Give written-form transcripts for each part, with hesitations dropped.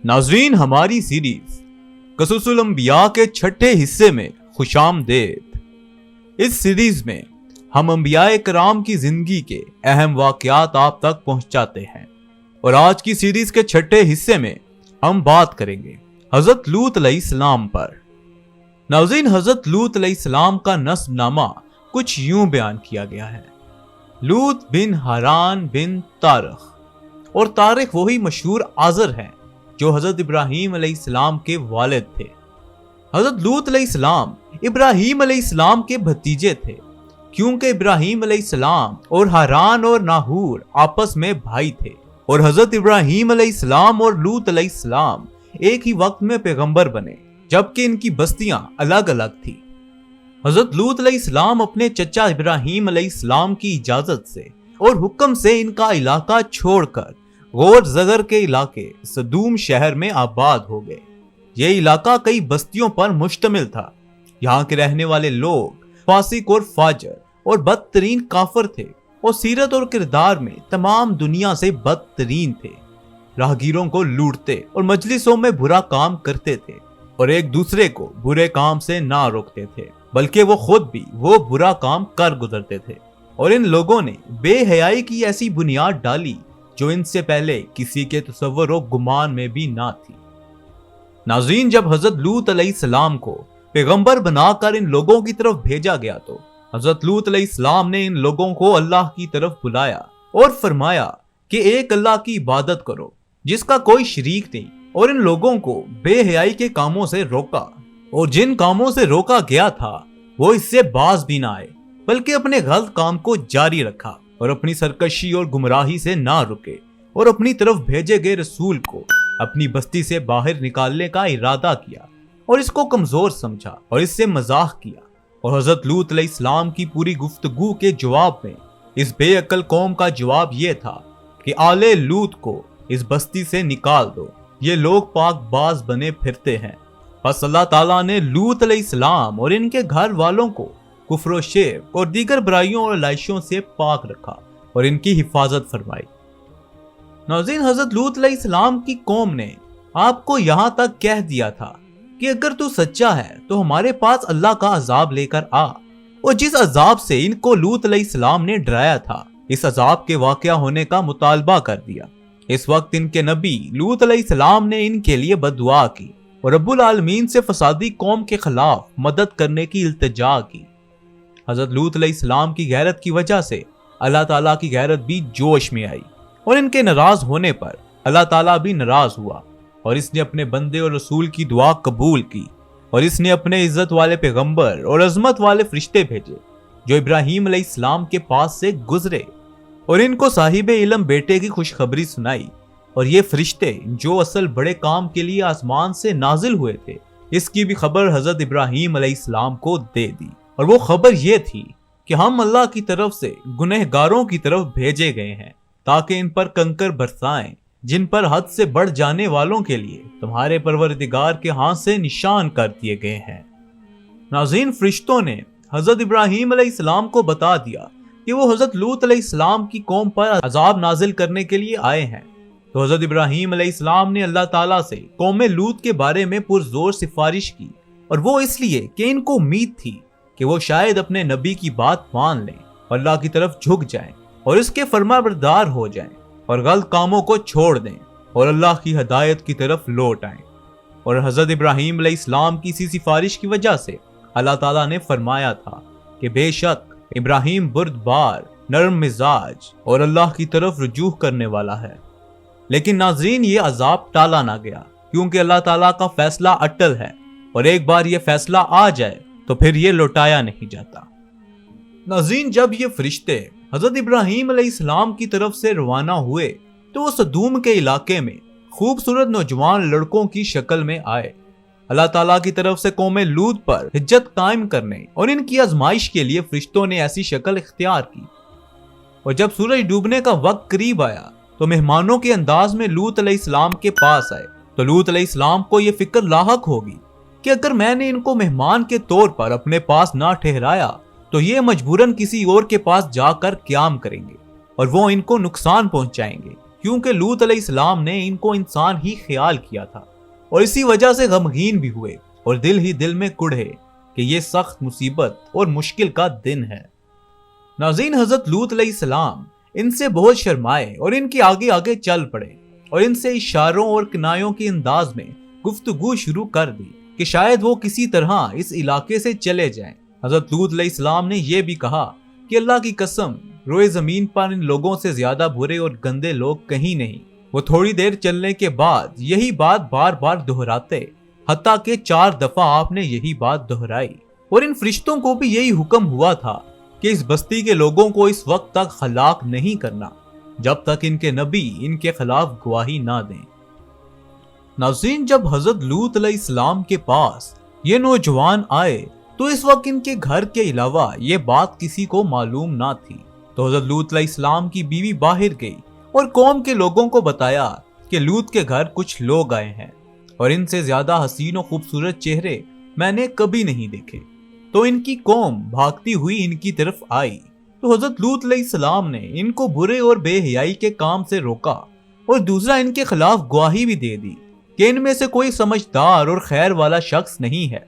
नाज़रीन, हमारी सीरीज क़ससुल अंबिया के छठे हिस्से में खुशामदीद। इस सीरीज में हम अंबियाए कराम की जिंदगी के अहम वाक़यात आप तक पहुंचाते हैं और आज की सीरीज के छठे हिस्से में हम बात करेंगे हजरत लूत अलैहिस्सलाम पर। नाज़रीन, हजरत लूत अलैहिस्सलाम का नस्बनामा कुछ यूं बयान किया गया है। लूत बिन हारान बिन तारिख, और तारिख वही मशहूर आज़र हैं जो हजरत इब्राहीम अलैहिस्सलाम के वालिद थे। हजरत लूत अलैहिस्सलाम इब्राहीम अलैहिस्सलाम के भतीजे थे, क्योंकि इब्राहीम अलैहिस्सलाम और हारान और नाहूर आपस में भाई थे और हजरत इब्राहीम अलैहिस्सलाम और लूत अलैहिस्सलाम एक ही वक्त में पैगंबर बने, जबकि इनकी बस्तियां अलग अलग थी। हजरत लूत अलैहिस्सलाम अपने चचा इब्राहीम अलैहिस्सलाम की इजाजत से और हुक्म से इनका इलाका छोड़कर गौर जगर के इलाके सदूम शहर में आबाद हो गए। यह इलाका कई बस्तियों पर मुश्तमिल था। यहाँ के रहने वाले लोग फासिक और फाजर और बदतरीन काफिर थे और सीरत और किरदार में तमाम दुनिया से बदतरीन थे। राहगीरों को लूटते और मजलिसों में बुरा काम करते थे और एक दूसरे को बुरे काम से ना रोकते थे, बल्कि वो खुद भी वो बुरा काम कर गुजरते थे। और इन लोगों ने बेहयाई की ऐसी बुनियाद डाली जो इनसे पहले किसी के तसव्वुर और गुमान में भी ना थी। नाज़रीन, जब हजरत लूत अलैहिस्सलाम को पैगंबर बनाकर इन लोगों की तरफ भेजा गया तो हजरत लूत अलैहिस्सलाम ने इन लोगों को अल्लाह की तरफ बुलाया और फरमाया कि एक अल्लाह की इबादत करो जिसका कोई शरीक नहीं, और इन लोगों को बेहयाई के कामों से रोका, और जिन कामों से रोका गया था वो इससे बाज भी ना आए, बल्कि अपने गलत काम को जारी रखा और अपनी सरकशी और गुमराही से ना रुके और अपनी तरफ भेजे गए रसूल को अपनी बस्ती से बाहर निकालने का इरादा किया और इसको कमजोर समझा और इससे मजाक किया। और हजरत लूत अलैहिस्सलाम की पूरी गुफ्तगू के जवाब में इस बेअक्ल कौम का जवाब यह था कि आले लूत को इस बस्ती से निकाल दो, ये लोग पाकबाज बने फिरते हैं। बस अल्लाह ताला ने लूत अलैहिस्सलाम और इनके घर वालों को कुफ्र शिर्क और दीगर बुराइयों और लाइशों से पाक रखा और इनकी हिफाजत फरमाई। नाज़रीन, हजरत लूत अलैहिस्सलाम की कौम ने आपको यहां तक कह दिया था कि अगर तू सच्चा है तो हमारे पास अल्लाह का अजाब लेकर आ, और जिस अजाब से इनको लूत अलैहिस्सलाम ने डराया था इस अजाब के वाक़या होने का मुतालबा कर दिया। इस वक्त इनके नबी लूत अलैहिस्सलाम ने इनके लिए बददुआ की और रब्बुल आलमीन से फसादी कौम के खिलाफ मदद करने की इल्तिजा की। हजरत लूत अलैहिस्सलाम की गैरत की वजह से अल्लाह ताला की गैरत भी जोश में आई और इनके नाराज होने पर अल्लाह ताला भी नाराज हुआ और इसने अपने बंदे और रसूल की दुआ कबूल की और इसने अपने इज्जत वाले पैगंबर और अजमत वाले फरिश्ते भेजे जो इब्राहीम अलैहिस्सलाम के पास से गुजरे और इनको साहिब इल्म बेटे की खुशखबरी सुनाई। और ये फरिश्ते जो असल बड़े काम के लिए आसमान से नाजिल हुए थे, इसकी भी खबर हजरत इब्राहीम अलैहिस्सलाम को दे दी। और वो खबर ये थी कि हम अल्लाह की तरफ से गुनहगारों की तरफ भेजे गए हैं ताकि इन पर कंकर बरसाएं जिन पर हद से बढ़ जाने वालों के लिए तुम्हारे परवरदिगार के हाथ से निशान कर दिए गए हैं। नाज़रीन, फरिश्तों ने हजरत इब्राहीम अलैहिस्सलाम को बता दिया कि वो हजरत लूत अलैहिस्सलाम की कौम पर अजाब नाजिल करने के लिए आए हैं। तो हजरत इब्राहीम अलैहिस्सलाम ने अल्लाह ताला से कौम लूत के बारे में पुरजोर सिफारिश की, और वो इसलिए कि इनको उम्मीद थी कि वो शायद अपने नबी की बात मान लें और अल्लाह की तरफ झुक जाएं और इसके फरमाबरदार हो जाएं और गलत कामों को छोड़ दें और अल्लाह की हदायत की तरफ लौट आएं। और हजरत इब्राहीम अलैहिस्सलाम की इसी सिफारिश की वजह से अल्लाह ताला ने फरमाया था कि बेशक इब्राहीम बुर्दबार, नरम मिजाज और अल्लाह की तरफ रुजू करने वाला है। लेकिन नाज़रीन, ये अजाब टाला ना गया क्योंकि अल्लाह ताला का फैसला अटल है और एक बार ये फैसला आ जाए तो फिर ये लौटाया नहीं जाता। नाज़रीन, जब ये फरिश्ते हजरत इब्राहीम अलैहिस्सलाम की तरफ से रवाना हुए तो वो सदूम के इलाके में खूबसूरत नौजवान लड़कों की शक्ल में आए। अल्लाह ताला की तरफ से कौम लूत पर हिज्जत कायम करने और इनकी आजमाइश के लिए फरिश्तों ने ऐसी शक्ल इख्तियार की। और जब सूरज डूबने का वक्त करीब आया तो मेहमानों के अंदाज में लूत अलैहिस्सलाम के पास आए। तो लूत अलैहिस्सलाम को यह फिक्र लाहक होगी कि अगर मैंने इनको मेहमान के तौर पर अपने पास ना ठहराया तो ये मजबूरन किसी और के पास जाकर क़याम करेंगे और वो इनको नुकसान पहुंचाएंगे کیونکہ لوط علیہ السلام نے ان کو انسان ہی خیال کیا تھا اور اسی وجہ سے غمگین بھی ہوئے اور دل ہی دل میں کڑھے کہ یہ سخت مصیبت اور مشکل کا دن ہے۔ ناظرین، حضرت لوط علیہ السلام ان سے بہت شرمائے اور ان کے آگے آگے چل پڑے اور ان سے اشاروں اور کنایوں کے انداز میں گفتگو شروع کر دی کہ شاید وہ کسی طرح اس علاقے سے چلے جائیں۔ حضرت لوط علیہ السلام نے یہ بھی کہا کہ اللہ کی قسم، روئے زمین پر ان لوگوں سے زیادہ برے اور گندے لوگ کہیں نہیں۔ وہ تھوڑی دیر چلنے کے بعد یہی بات بار بار دہراتے، حتیٰ کہ 4 دفعہ آپ نے یہی بات دہرائی، اور ان فرشتوں کو بھی یہی حکم ہوا تھا کہ اس بستی کے لوگوں کو اس وقت تک ہلاک نہیں کرنا جب تک ان کے نبی ان کے خلاف گواہی نہ دیں۔ ناظرین، جب حضرت لوط علیہ السلام کے پاس یہ نوجوان آئے تو اس وقت ان کے گھر کے علاوہ یہ بات کسی کو معلوم نہ تھی۔ تو حضرت لوط علیہ السلام کی بیوی باہر گئی اور قوم کے لوگوں کو بتایا کہ لوط کے گھر کچھ لوگ آئے ہیں اور ان سے زیادہ حسین و خوبصورت چہرے میں نے کبھی نہیں دیکھے۔ تو ان کی قوم بھاگتی ہوئی ان کی طرف آئی تو حضرت لوط علیہ السلام نے ان کو برے اور بے حیائی کے کام سے روکا اور دوسرا ان کے خلاف گواہی بھی دے دی کہ ان میں سے کوئی سمجھدار اور خیر والا شخص نہیں ہے،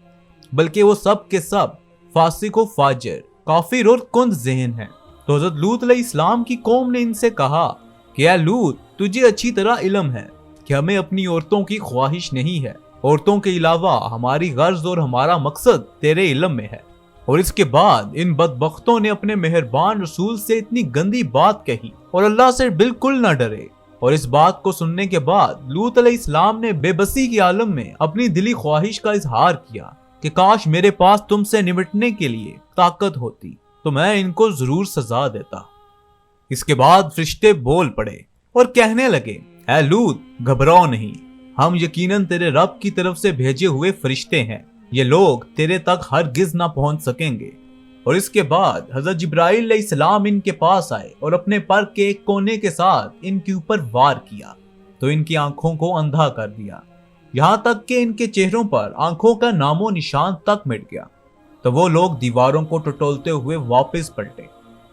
بلکہ وہ سب کے سب فاسق و فاجر، کافر اور کند ذہن ہیں۔ تو حضرت لوط علیہ السلام کی قوم نے ان سے کہا کہ اے لوط، تجھے اچھی طرح علم ہے کہ ہمیں اپنی عورتوں کی خواہش نہیں ہے، عورتوں کے علاوہ ہماری غرض اور ہمارا مقصد تیرے علم میں ہے۔ اور اس کے بعد ان بدبختوں نے اپنے مہربان رسول سے اتنی گندی بات کہی اور اللہ سے بالکل نہ ڈرے۔ اور اس بات کو سننے کے بعد لوط علیہ السلام نے بے بسی کے عالم میں اپنی دلی خواہش کا اظہار کیا کہ کاش میرے پاس تم سے نمٹنے کے لیے طاقت ہوتی تو میں ان کو ضرور سزا دیتا۔ اس کے بعد فرشتے بول پڑے اور کہنے لگے، اے لوط، گھبراؤ نہیں، ہم یقیناً تیرے رب کی طرف سے بھیجے ہوئے فرشتے ہیں، یہ لوگ تیرے تک ہرگز نہ پہنچ سکیں گے۔ اور اس کے بعد حضرت جبرائیل علیہ السلام ان کے پاس آئے اور اپنے پر کے ایک کونے کے ساتھ ان کے اوپر وار کیا تو ان کی آنکھوں کو اندھا کر دیا، یہاں تک کہ ان کے چہروں پر آنکھوں کا نام و نشان تک مٹ گیا۔ تو وہ لوگ دیواروں کو ٹٹولتے ہوئے واپس پلٹے،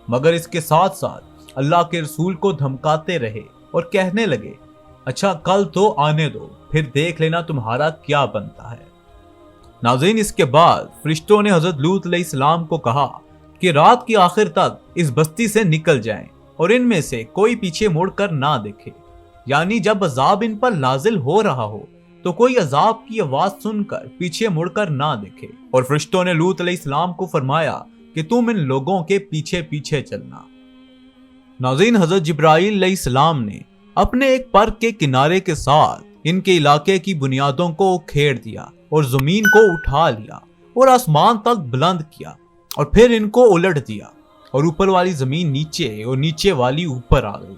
مگر اس کے ساتھ ساتھ اللہ کے رسول کو دھمکاتے رہے اور کہنے لگے، اچھا کل تو آنے دو، پھر دیکھ لینا تمہارا کیا بنتا ہے۔ ناظرین، اس کے بعد فرشتوں نے حضرت لوط علیہ السلام کو کہا کہ رات کی آخر تک اس بستی سے نکل جائیں اور ان میں سے کوئی پیچھے مڑ کر نہ دیکھے، یعنی جب عذاب ان پر نازل ہو رہا ہو تو کوئی عذاب کی آواز سن کر پیچھے مڑ کر نہ دیکھے۔ اور فرشتوں نے لوط علیہ السلام کو فرمایا کہ تم ان لوگوں کے پیچھے پیچھے چلنا۔ ناظرین، حضرت جبرائیل علیہ السلام نے اپنے ایک پر کے کنارے کے ساتھ ان کے علاقے کی بنیادوں کو کھیڑ دیا اور زمین کو اٹھا لیا اور آسمان تک بلند کیا، اور پھر ان کو الٹ دیا اور اوپر والی زمین نیچے اور نیچے والی اوپر آ گئی،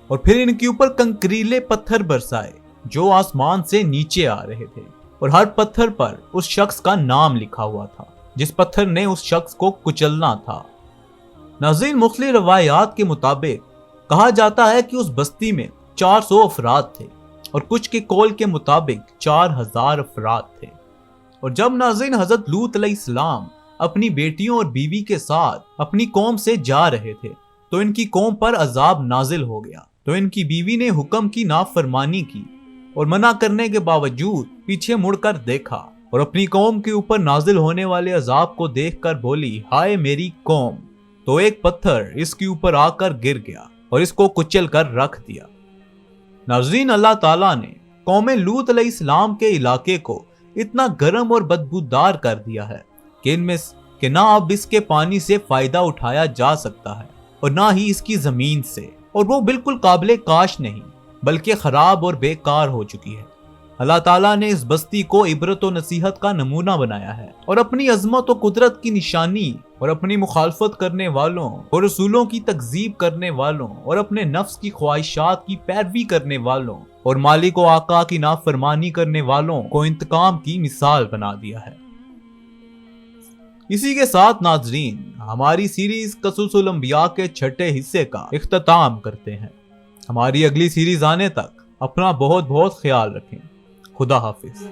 اور پھر ان کے اوپر کنکریلے پتھر برسائے جو آسمان سے نیچے آ رہے تھے، اور ہر پتھر پر اس شخص کا نام لکھا ہوا تھا جس پتھر نے اس شخص کو کچلنا تھا۔ ناظرین، مختلف روایات کے مطابق کہا جاتا ہے کہ اس بستی میں 400 افراد تھے اور کچھ کے قول کے مطابق 4000 افراد تھے۔ اور جب ناظرین حضرت لوط علیہ السلام اپنی بیٹیوں اور بیوی کے ساتھ اپنی قوم سے جا رہے تھے تو ان کی قوم پر عذاب نازل ہو گیا، تو ان کی بیوی نے حکم کی نافرمانی کی اور منع کرنے کے باوجود پیچھے مڑ کر دیکھا اور اپنی قوم کے اوپر نازل ہونے والے عذاب کو دیکھ کر بولی، ہائے میری قوم! تو ایک پتھر اس کے اوپر آ کر گر گیا اور اس کو کچل کر رکھ دیا۔ ناظرین، اللہ تعالیٰ نے قوم لوط علیہ السلام کے علاقے کو اتنا گرم اور بدبودار کر دیا ہے کہ ان میں کہ نہ اب اس کے پانی سے فائدہ اٹھایا جا سکتا ہے اور نہ ہی اس کی زمین سے، اور وہ بالکل قابل کاشت نہیں بلکہ خراب اور بیکار ہو چکی ہے۔ اللہ تعالیٰ نے اس بستی کو عبرت و نصیحت کا نمونہ بنایا ہے اور اپنی عظمت و قدرت کی نشانی اور اپنی مخالفت کرنے والوں اور رسولوں کی تکذیب کرنے والوں اور اپنے نفس کی خواہشات کی پیروی کرنے والوں اور مالک و آقا کی نافرمانی کرنے والوں کو انتقام کی مثال بنا دیا ہے۔ اسی کے ساتھ ناظرین، ہماری سیریز قصص الانبیاء کے چھٹے حصے کا اختتام کرتے ہیں۔ ہماری اگلی سیریز آنے تک اپنا بہت بہت خیال رکھیں۔ خدا حافظ۔